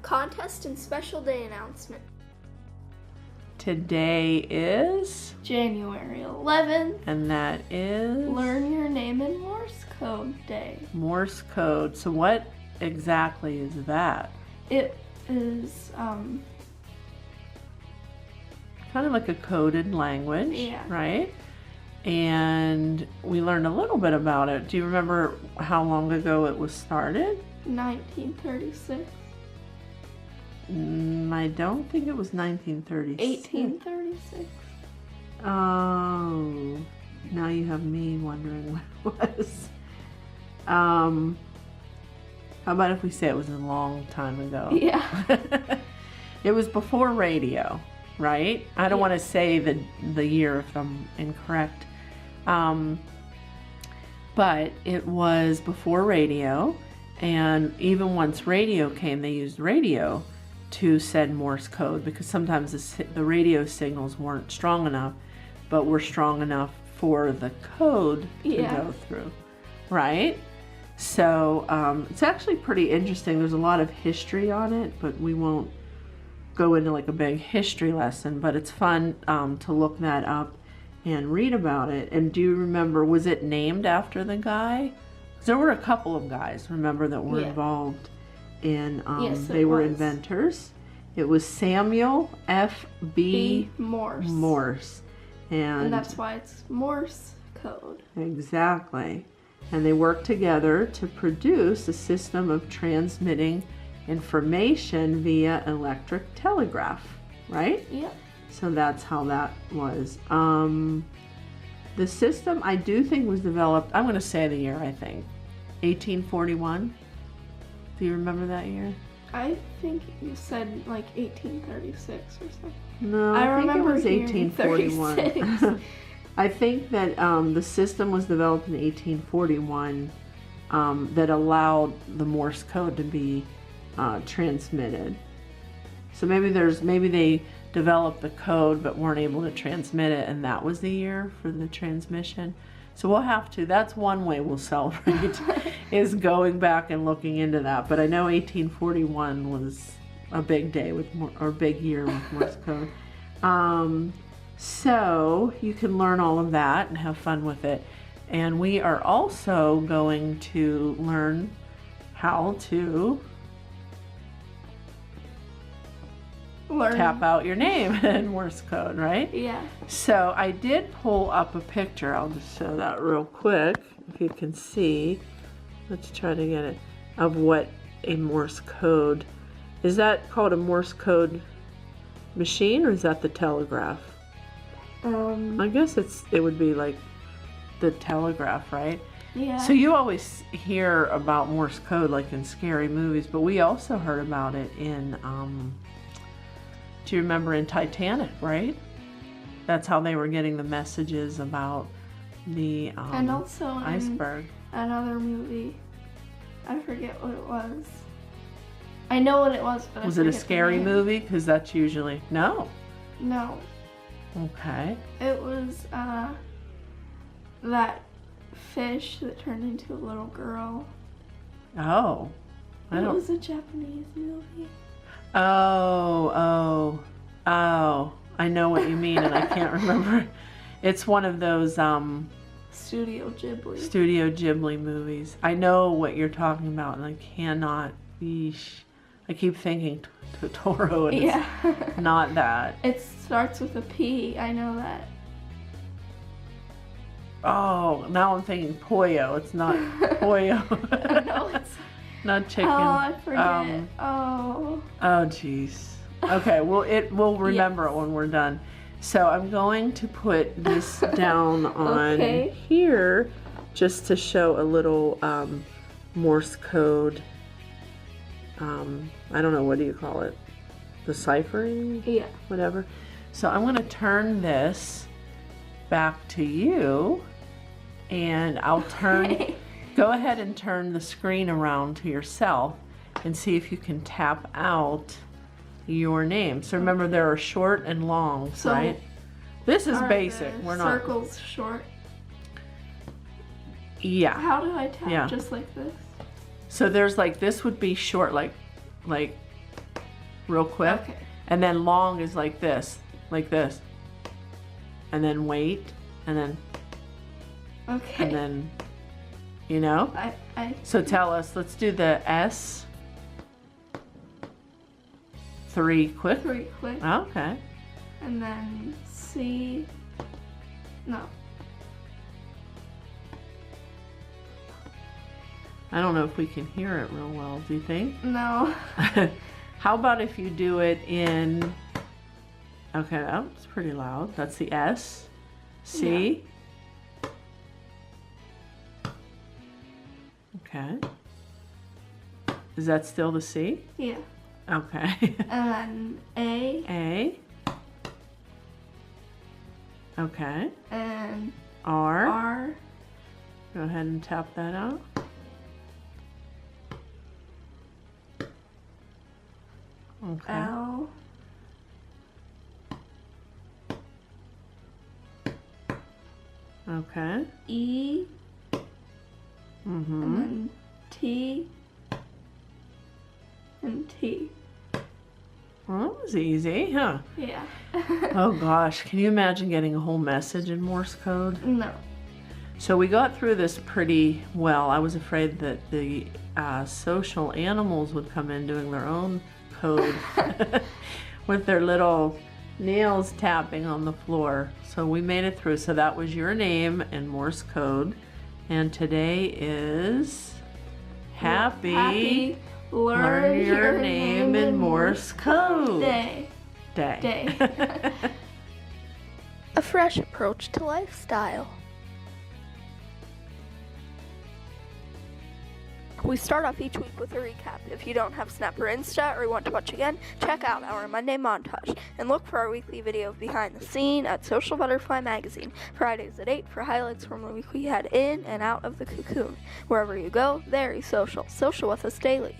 Contest and special day announcement. Today is January 11th. And that is Learn Your Name in Morse Code Day. Morse Code. So what exactly is that? It is kind of like a coded language, Yeah. right? And we learned a little bit about it. Do you remember how long ago it was started? 1936. I don't think it was 1936. 1836. Oh, now you have me wondering what it was. How about if we say it was a long time ago? Yeah. It was before radio, right? I don't want to say the year if I'm incorrect. But it was before radio, and even once radio came, they used radio to send Morse code because sometimes the radio signals weren't strong enough, but were strong enough for the code to go through, right? So it's actually pretty interesting. There's a lot of history on it, but we won't go into like a big history lesson, but it's fun to look that up and read about it. And do you remember, was it named after the guy? 'Cause there were a couple of guys, remember, that were involved in, they were inventors. It was Samuel F.B. Morse. And that's why it's Morse code. Exactly. And they worked together to produce a system of transmitting information via electric telegraph, right? Yeah. So that's how that was. The system, I do think, was developed, I'm going to say the year, I think. 1841. Do you remember that year? I think you said like 1836 or something. No, I think it was 1841. I think that the system was developed in 1841 that allowed the Morse code to be transmitted. So maybe they developed the code but weren't able to transmit it, and that was the year for the transmission. So we'll have to, that's one way we'll celebrate, is going back and looking into that. But I know 1841 was a big day or big year with Morse code. So you can learn all of that and have fun with it. And we are also going to learn how to tap out your name in Morse code, right? Yeah. So I did pull up a picture. I'll just show that real quick, if you can see. Let's try to get it, of what a Morse code, is that called a Morse code machine, or is that the telegraph? I guess it would be like the telegraph, right? Yeah. So you always hear about Morse code like in scary movies, but we also heard about it in, do you remember in Titanic, right? That's how they were getting the messages about the and also iceberg. Another movie, I forget what it was. I know what it was, but was it a scary movie? Because that's usually no. Okay. It was that fish that turned into a little girl. Oh, It was a Japanese movie. Oh, I know what you mean, and I can't remember. It's one of those Studio Ghibli movies. I know what you're talking about, and I cannot be. I keep thinking Totoro, and it's not that. It starts with a P. I know that. Oh, now I'm thinking Pollo. It's not Pollo. No, it's not chicken. Oh, I forget. Oh, jeez. Okay, we'll remember it when we're done. So I'm going to put this down on here just to show a little Morse code. I don't know, what do you call it? Deciphering? Yeah. Whatever. So I'm going to turn this back to you, and I'll turn, go ahead and turn the screen around to yourself and see if you can tap out your name. So remember, there are short and longs, right? This is basic. We're not. Circles short. Yeah. How do I tap? Just like this? So there's like, this would be short, like real quick. Okay. And then long is like this. And then wait, and then, Okay. and then, you know? So tell us, let's do the S. 3 quick. 3 quick. Okay. And then C. No. I don't know if we can hear it real well, do you think? No. How about if you do it in, okay, that's pretty loud. That's the S. C. Yeah. Okay. Is that still the C? Yeah. Okay. And then A. A. Okay. And R. R. Go ahead and tap that out. Okay. L. Okay. E. Mm-hmm. And then T. And T. Well, that was easy, huh? Yeah. Oh gosh, can you imagine getting a whole message in Morse code? No. So we got through this pretty well. I was afraid that the social animals would come in doing their own code with their little nails tapping on the floor. So we made it through. So that was your name in Morse code. And today is Happy Learn Your Name in Morse Code Day. A fresh approach to lifestyle. We start off each week with a recap. If you don't have Snap or Insta or you want to watch again, check out our Monday montage and look for our weekly video of behind the scene at Social Butterfly Magazine, Fridays at 8 for highlights from the week we had in and out of the cocoon. Wherever you go, there you social. Social with us daily.